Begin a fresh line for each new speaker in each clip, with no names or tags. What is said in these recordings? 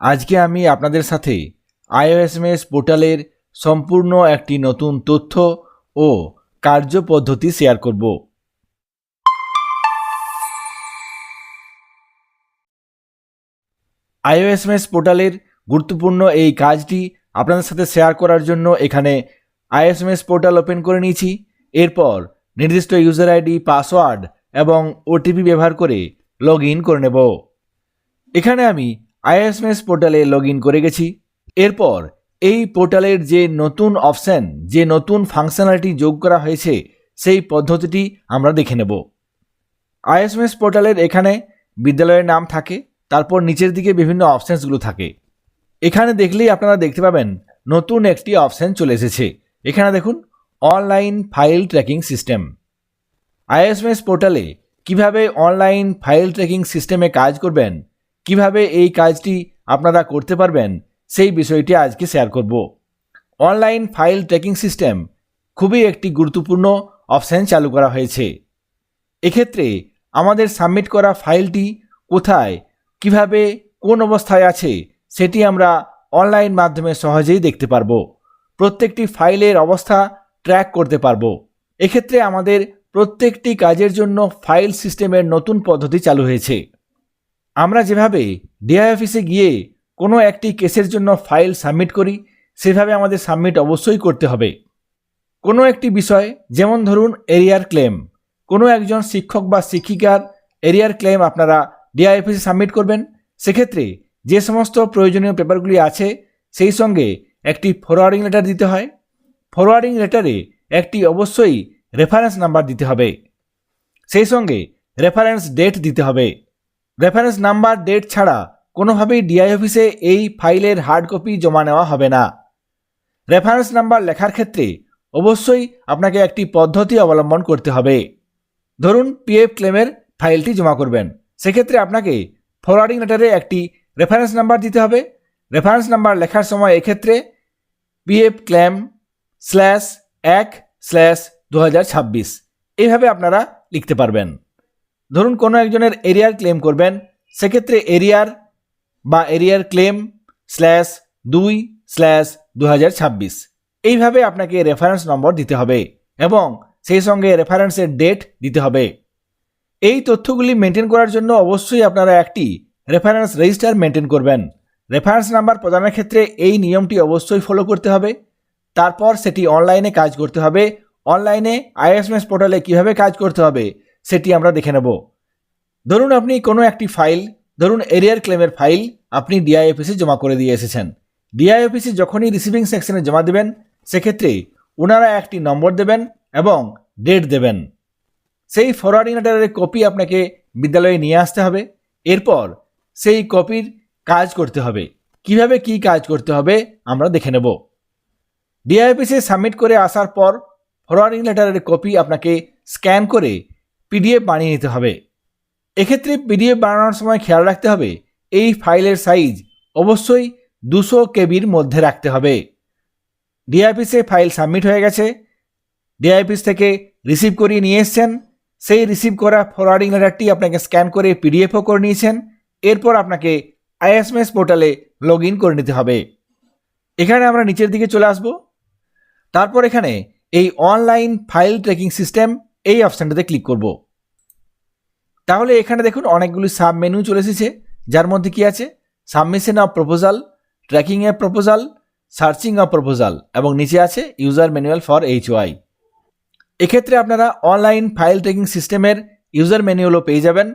আজকে আমি আপনাদের সাথে আইওএসএমএস পোর্টালের সম্পূর্ণ একটি নতুন তথ্য ও কার্যপদ্ধতি শেয়ার করব। আইওএসএমএস পোর্টালের গুরুত্বপূর্ণ এই কাজটি আপনাদের সাথে শেয়ার করার জন্য এখানে আইওএসএমএস পোর্টাল ওপেন করে নিয়েছি। এরপর নির্দিষ্ট ইউজার আইডি, পাসওয়ার্ড এবং ওটিপি ব্যবহার করে লগ ইন করে নেব। এখানে আমি আইওএসএমএস পোর্টালে লগ ইন করে গেছি। এরপর এই পোর্টালের যে নতুন অপশন, যে নতুন ফাংশনালিটি যোগ করা হয়েছে সেই পদ্ধতিটি আমরা দেখে নেব। আইওএসএমএস পোর্টালের এখানে বিদ্যালয়ের নাম থাকে, তারপর নিচের দিকে বিভিন্ন অপশানসগুলো থাকে। এখানে দেখলেই আপনারা দেখতে পাবেন নতুন একটি অপশান চলে এসেছে। এখানে দেখুন online file tracking system. IOSMS পোর্টালে কিভাবে অনলাইন ফাইল ট্র্যাকিং সিস্টেমে কাজ করবেন, কিভাবে এই কাজটি আপনারা করতে পারবেন, সেই বিষয়টি আজকে শেয়ার করব। অনলাইন ফাইল ট্র্যাকিং সিস্টেম খুবই একটি গুরুত্বপূর্ণ অপশান চালু করা হয়েছে। এক্ষেত্রে আমাদের সাবমিট করা ফাইলটি কোথায়, কিভাবে, কোন অবস্থায় আছে সেটি আমরা অনলাইন মাধ্যমে সহজেই দেখতে পারবো। প্রত্যেকটি ফাইলের অবস্থা ট্র্যাক করতে পারবো। এক্ষেত্রে আমাদের প্রত্যেকটি কাজের জন্য ফাইল সিস্টেমের নতুন পদ্ধতি চালু হয়েছে। আমরা যেভাবে ডিআই অফিসে গিয়ে কোনো একটি কেসের জন্য ফাইল সাবমিট করি, সেভাবে আমাদের সাবমিট অবশ্যই করতে হবে। কোনো একটি বিষয়, যেমন ধরুন এরিয়ার ক্লেম, কোনো একজন শিক্ষক বা শিক্ষিকার এরিয়ার ক্লেম আপনারা ডিআই অফিসে সাবমিট করবেন। সেক্ষেত্রে যে সমস্ত প্রয়োজনীয় পেপারগুলি আছে সেই সঙ্গে একটি ফরওয়ার্ডিং লেটার দিতে হয়। ফরওয়ার্ডিং লেটারে একটি অবশ্যই রেফারেন্স নাম্বার দিতে হবে, সেই সঙ্গে রেফারেন্স ডেট দিতে হবে। রেফারেন্স নাম্বার, ডেট ছাড়া কোনোভাবেই ডিআই অফিসে এই ফাইলের হার্ড কপি জমা নেওয়া হবে না। রেফারেন্স নাম্বার লেখার ক্ষেত্রে অবশ্যই আপনাকে একটি পদ্ধতি অবলম্বন করতে হবে। ধরুন পিএফ ক্লেমের ফাইলটি জমা করবেন, সেক্ষেত্রে আপনাকে ফরওয়ার্ডিং লেটারে একটি রেফারেন্স নাম্বার দিতে হবে। রেফারেন্স নাম্বার লেখার সময় এক্ষেত্রে পিএফ ক্লেম /1/2026 এইভাবে আপনারা লিখতে পারবেন। ধরুন কোনো একজনের এরিয়ার ক্লেম করবেন, সেক্ষেত্রে এরিয়ার বা এরিয়ার ক্লেম /2/2026 এইভাবে আপনাকে রেফারেন্স নম্বর দিতে হবে এবং সেই সঙ্গে রেফারেন্সের ডেট দিতে হবে। এই তথ্যগুলি মেনটেন করার জন্য অবশ্যই আপনারা একটি রেফারেন্স রেজিস্টার মেনটেন করবেন। রেফারেন্স নাম্বার প্রদানের ক্ষেত্রে এই নিয়মটি অবশ্যই ফলো করতে হবে। তারপর সেটি অনলাইনে কাজ করতে হবে। অনলাইনে আইওএসএমএস পোর্টালে কীভাবে কাজ করতে হবে সেটি আমরা দেখে নেব। ধরুন আপনি কোনো একটি ফাইল, ধরুন এরিয়ার ক্লেমের ফাইল আপনি ডিআই অফিসে জমা করে দিয়ে এসেছেন। ডিআই অফিসে যখনই রিসিভিং সেকশনে জমা দেবেন, সেক্ষেত্রে ওনারা একটি নম্বর দেবেন এবং ডেট দেবেন। সেই ফরওয়ার্ডিং লেটারের কপি আপনাকে বিদ্যালয়ে নিয়ে আসতে হবে। এরপর সেই কপির কাজ করতে হবে। কিভাবে কি কাজ করতে হবে আমরা দেখে নেব। ডিআই অফিসে সাবমিট করে আসার পর ফরওয়ার্ডিং লেটারের কপি আপনাকে স্ক্যান করে পিডিএফ বানিয়ে নিতে হবে। এক্ষেত্রে পিডিএফ বানানোর সময় খেয়াল রাখতে হবে এই ফাইলের সাইজ অবশ্যই 200 কেবির মধ্যে রাখতে হবে। ডিআই অফিসে ফাইল সাবমিট হয়ে গেছে, ডিআই অফিস থেকে রিসিভ করিয়ে নিয়ে এসছেন। সেই রিসিভ করা ফরওয়ার্ডিং লেটারটি আপনাকে স্ক্যান করে পিডিএফও করে নিয়েছেন। এরপর আপনাকে আইওএসএমএস পোর্টালে লগ ইন করে নিতে হবে। এখানে আমরা নিচের দিকে চলে আসব। তারপর এখানে এই অনলাইন ফাইল ট্র্যাকিং সিস্টেম এই অপশানটাতে ক্লিক করব। তাহলে এখানে দেখুন অনেকগুলি সাব মেনু চলে এসেছে, যার মধ্যে কি আছে submission of proposal, tracking A proposal, searching of proposal এবং নিচে আছে ইউজার ম্যানুয়াল ফর HY। এক্ষেত্রে আপনারা অনলাইন ফাইল ট্র্যাকিং সিস্টেমের ইউজার ম্যানুয়ালও পেয়ে যাবেন।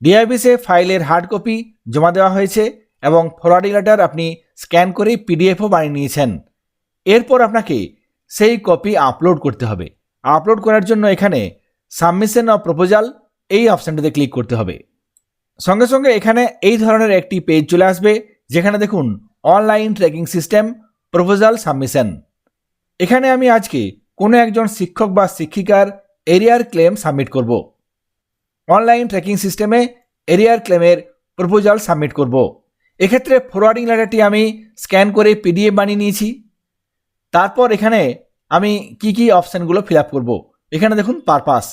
ডিআই অফিসে ফাইলের হার্ড কপি জমা দেওয়া হয়েছে এবং ফরওয়ার্ডিং লেটার আপনি স্ক্যান করে পিডিএফও বানিয়ে নিয়েছেন। এরপর আপনাকে সেই কপি আপলোড করতে হবে। আপলোড করার জন্য এখানে সাবমিশন অফ প্রপোজাল এই অপশানটাতে ক্লিক করতে হবে। সঙ্গে সঙ্গে এখানে এই ধরনের একটি পেজ চলে আসবে, যেখানে দেখুন online tracking system proposal submission. এখানে আমি আজকে কোনো একজন শিক্ষক বা শিক্ষিকার এরিয়ার ক্লেম সাবমিট করব। অনলাইন ট্র্যাকিং সিস্টেমে এরিয়ার ক্লেমের প্রপোজাল সাবমিট করব। এক্ষেত্রে ফরওয়ার্ডিং লেটারটি আমি স্ক্যান করে পিডিএফ বানিয়ে নিয়েছি। তারপর এখানে আমি কি অপশানগুলো ফিল আপ করবো। এখানে দেখুন পারপাস,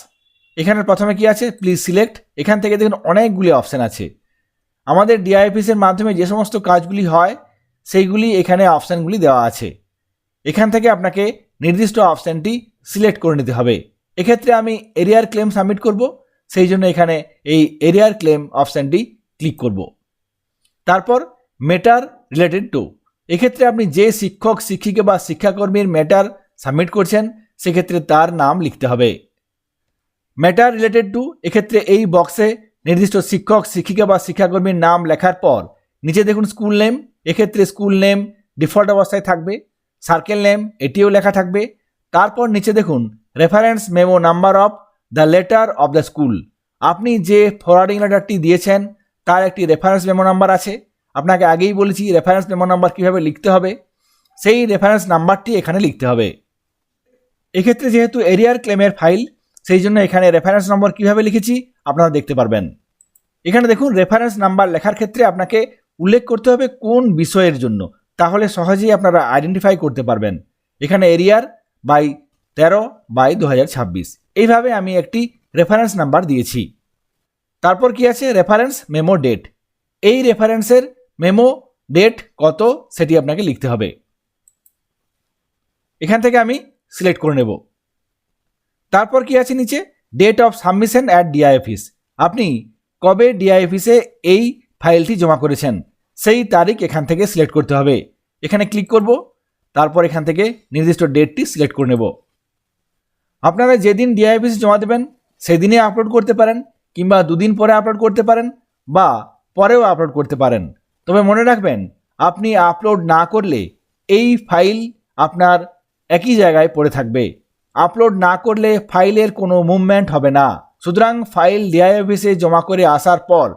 এখানে প্রথমে কি আছে প্লিজ সিলেক্ট। এখান থেকে দেখুন অনেকগুলি অপশান আছে। আমাদের ডিআই অফিসের মাধ্যমে যে সমস্ত কাজগুলি হয় সেইগুলি এখানে অপশানগুলি দেওয়া আছে। এখান থেকে আপনাকে নির্দিষ্ট অপশানটি সিলেক্ট করে নিতে হবে। এক্ষেত্রে আমি এরিয়ার ক্লেম সাবমিট করব, সেই জন্য এখানে এই এরিয়ার ক্লেম অপশানটি ক্লিক করব। তারপর ম্যাটার রিলেটেড টু, এক্ষেত্রে আপনি যে শিক্ষক শিক্ষিকা বা শিক্ষাকর্মীর ম্যাটার সাবমিট করছেন সেক্ষেত্রে তার নাম লিখতে হবে। ম্যাটার রিলেটেড টু, এক্ষেত্রে এই বক্সে নির্দিষ্ট শিক্ষক শিক্ষিকা বা শিক্ষাকর্মীর নাম লেখার পর নিচে দেখুন স্কুল নেম, এক্ষেত্রে স্কুল নেম ডিফল্ট অবস্থায় থাকবে। সার্কেল নেম এটিও লেখা থাকবে। তারপর নিচে দেখুন reference memo number of the letter of the school, আপনি যে ফরওয়ার্ডিং লেটারটি দিয়েছেন তার একটি রেফারেন্স মেমো নাম্বার আছে। আপনাকে আগেই বলেছি রেফারেন্স মেমো নাম্বার কীভাবে লিখতে হবে, সেই রেফারেন্স নাম্বারটি এখানে লিখতে হবে। এক্ষেত্রে যেহেতু এরিয়ার ক্লেমের ফাইল, সেই জন্য এখানে রেফারেন্স নম্বর কীভাবে লিখেছি আপনারা দেখতে পারবেন। এখানে দেখুন রেফারেন্স নাম্বার লেখার ক্ষেত্রে আপনাকে উল্লেখ করতে হবে কোন বিষয়ের জন্য, তাহলে সহজেই আপনারা আইডেন্টিফাই করতে পারবেন। এখানে এরিয়ার বাই 13/2026 এইভাবে আমি একটি রেফারেন্স নাম্বার দিয়েছি। তারপর কি আছে রেফারেন্স মেমো ডেট, এই রেফারেন্সের মেমো ডেট কত সেটি আপনাকে লিখতে হবে। এখান থেকে আমি সিলেক্ট করে নেব। তারপর কি আছে নিচে date of submission at DI office, আপনি কবে ডিআই অফিসে এই ফাইলটি জমা করেছেন সেই তারিখ এখান থেকে সিলেক্ট করতে হবে। এখানে ক্লিক করব, তারপর এখান থেকে নির্দিষ্ট ডেটটি সিলেক্ট করে নেব। আপনারা যেদিন ডিআই অফিসে জমা দেবেন সেদিনে আপলোড করতে পারেন, কিংবা দুদিন পরে আপলোড করতে পারেন, বা পরেও আপলোড করতে পারেন। তবে মনে রাখবেন আপনি আপলোড না করলে এই ফাইল আপনার একই জায়গায় পড়ে থাকবে। আপলোড না করলে ফাইলের কোনো মুভমেন্ট হবে না। সুতরাং ফাইল ডিআই অফিসে জমা করে আসার পর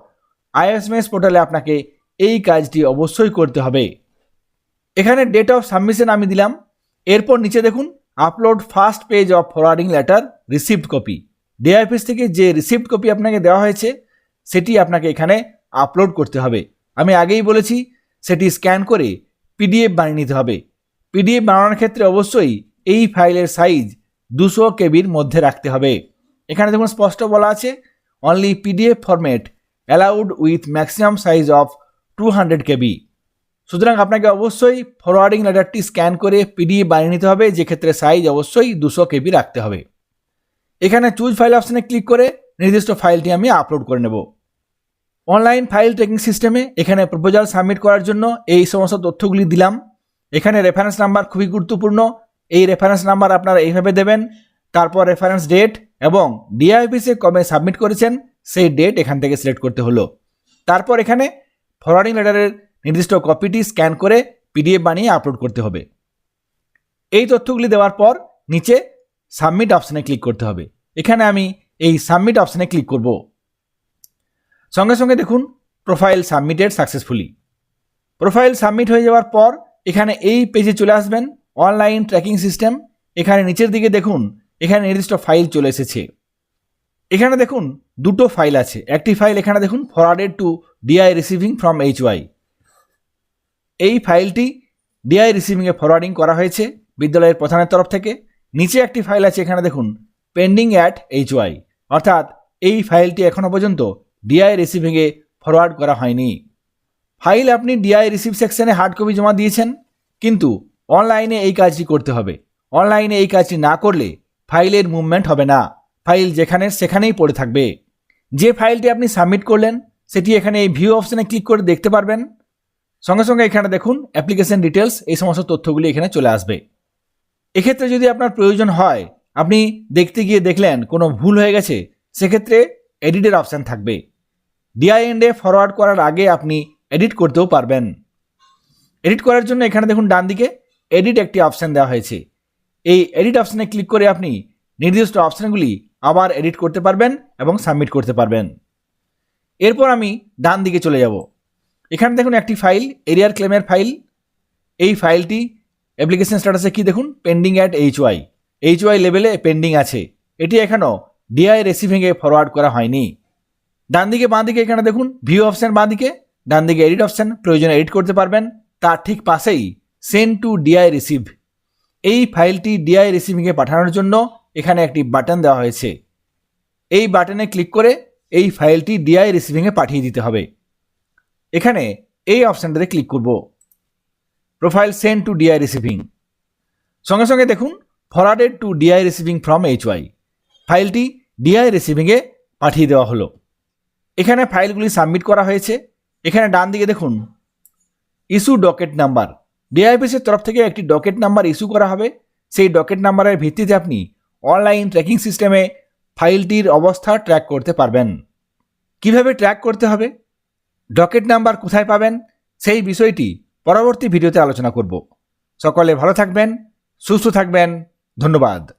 আইএসএমএস পোর্টালে আপনাকে এই কাজটি অবশ্যই করতে হবে। এখানে ডেট অফ সাবমিশন আমি দিলাম। এরপর নিচে দেখুন upload first page of forwarding letter received copy, DI office থেকে যে রিসিভড কপি আপনাকে দেওয়া হয়েছে সেটি আপনাকে এখানে আপলোড করতে হবে। আমি আগেই বলেছি সেটি স্ক্যান করে পিডিএফ বানিয়ে নিতে হবে। পিডিএফ বানানোর ক্ষেত্রে অবশ্যই এই ফাইলের সাইজ 200 কেবির মধ্যে রাখতে হবে। এখানে দেখুন স্পষ্ট বলা আছে only PDF format allowed with maximum size of 200 কেবি। সুতরাং আপনাকে অবশ্যই ফরওয়ার্ডিং লেটারটি স্ক্যান করে পিডিএফ বানিয়ে নিতে হবে, যে ক্ষেত্রে সাইজ অবশ্যই 200 কেবি রাখতে হবে। এখানে চুজ ফাইল অপশানে ক্লিক করে নির্দিষ্ট ফাইলটি আমি আপলোড করে নেব। অনলাইন ফাইল ট্র্যাকিং সিস্টেমে এখানে প্রপোজাল সাবমিট করার জন্য এই সমস্ত তথ্যগুলি দিলাম। এখানে রেফারেন্স নাম্বার খুবই গুরুত্বপূর্ণ, এই রেফারেন্স নাম্বার আপনারা এইভাবে দেবেন। তারপর রেফারেন্স ডেট এবং ডিআই অফিসে কবে সাবমিট করেছেন সেই ডেট এখান থেকে সিলেক্ট করতে হলো। তারপর এখানে ফরওয়ার্ডিং লেটারের নির্দিষ্ট কপিটি স্ক্যান করে পিডিএফ বানিয়ে আপলোড করতে হবে। এই তথ্যগুলি দেওয়ার পর নিচে সাবমিট অপশানে ক্লিক করতে হবে। এখানে আমি এই সাবমিট অপশানে ক্লিক করব। সঙ্গে সঙ্গে দেখুন profile submitted successfully. Profile submit হয়ে যাওয়ার পর এখানে এই পেজে চলে আসবেন অনলাইন ট্র্যাকিং সিস্টেম। এখানে নিচের দিকে দেখুন এখানে নির্দিষ্ট ফাইল চলে এসেছে। এখানে দেখুন দুটো ফাইল আছে। একটি ফাইল এখানে দেখুন forwarded to DI receiving from HY, এই ফাইলটি ডিআই রিসিভিংয়ে ফরওয়ার্ডিং করা হয়েছে বিদ্যালয়ের প্রধানের তরফ থেকে। নিচে একটি ফাইল আছে এখানে দেখুন পেন্ডিং অ্যাট এইচওয়াই, অর্থাৎ এই ফাইলটি এখনও পর্যন্ত ডিআই রিসিভিংয়ে ফরওয়ার্ড করা হয়নি। ফাইল আপনি ডিআই রিসিভ সেকশনে হার্ড কপি জমা দিয়েছেন, কিন্তু অনলাইনে এই কাজটি করতে হবে। অনলাইনে এই কাজটি না করলে ফাইলের মুভমেন্ট হবে না, ফাইল যেখানে সেখানেই পড়ে থাকবে। যে ফাইলটি আপনি সাবমিট করলেন সেটি এখানে এই ভিউ অপশানে ক্লিক করে দেখতে পারবেন। সঙ্গে সঙ্গে এখানে দেখুন অ্যাপ্লিকেশন ডিটেলস, এই সমস্ত তথ্যগুলি এখানে চলে আসবে। এক্ষেত্রে যদি আপনার প্রয়োজন হয়, আপনি দেখতে গিয়ে দেখলেন কোনো ভুল হয়ে গেছে, সেক্ষেত্রে এডিটের অপশান থাকবে। ডিআই এন্ডে ফরওয়ার্ড করার আগে আপনি এডিট করতেও পারবেন। এডিট করার জন্য এখানে দেখুন ডান দিকে এডিট একটি অপশান দেওয়া হয়েছে। এই এডিট অপশানে ক্লিক করে আপনি নির্দিষ্ট অপশানগুলি আবার এডিট করতে পারবেন এবং সাবমিট করতে পারবেন। এরপর আমি ডান দিকে চলে যাব। এখানে দেখুন একটি ফাইল এরিয়ার ক্লেমের ফাইল। এই ফাইলটি অ্যাপ্লিকেশন স্ট্যাটাসে কি দেখুন পেন্ডিং অ্যাট এইচওয়াই, এইচওয়াই লেভেলে পেন্ডিং আছে। এটি এখনও ডিআই রিসিভিংয়ে ফরওয়ার্ড করা হয়নি। ডান দিকে বাঁ দিকে এখানে দেখুন ভিউ অপশান, বাঁ দিকে ডান দিকে এডিট অপশান, প্রয়োজনে এডিট করতে পারবেন। তার ঠিক পাশেই সেন্ড টু ডিআই রিসিভ, এই ফাইলটি ডিআই রিসিভিংয়ে পাঠানোর জন্য এখানে একটি বাটন দেওয়া হয়েছে। এই বাটনে ক্লিক করে এই ফাইলটি ডিআই রিসিভিংয়ে পাঠিয়ে দিতে হবে। এখানে এই অপশানটাতে ক্লিক করব। Profile send to DI receiving. সঙ্গে সঙ্গে দেখুন forwarded to DI receiving from HY। ফাইলটি ডিআই রিসিভিংয়ে পাঠিয়ে দেওয়া হলো। এখানে ফাইলগুলি সাবমিট করা হয়েছে। এখানে ডান দিকে দেখুন ইস্যু ডকেট নাম্বার। ডিআইপিএসের তরফ থেকে একটি ডকেট নাম্বার ইস্যু করা হবে। সেই ডকেট নাম্বারের ভিত্তিতে আপনি অনলাইন ট্র্যাকিং সিস্টেমে ফাইলটির অবস্থা ট্র্যাক করতে পারবেন। কিভাবে ট্র্যাক করতে হবে, ডকেট নাম্বার কোথায় পাবেন, সেই বিষয়টি পরবর্তী ভিডিওতে আলোচনা করব। সকলে ভালো থাকবেন, সুস্থ থাকবেন। ধন্যবাদ।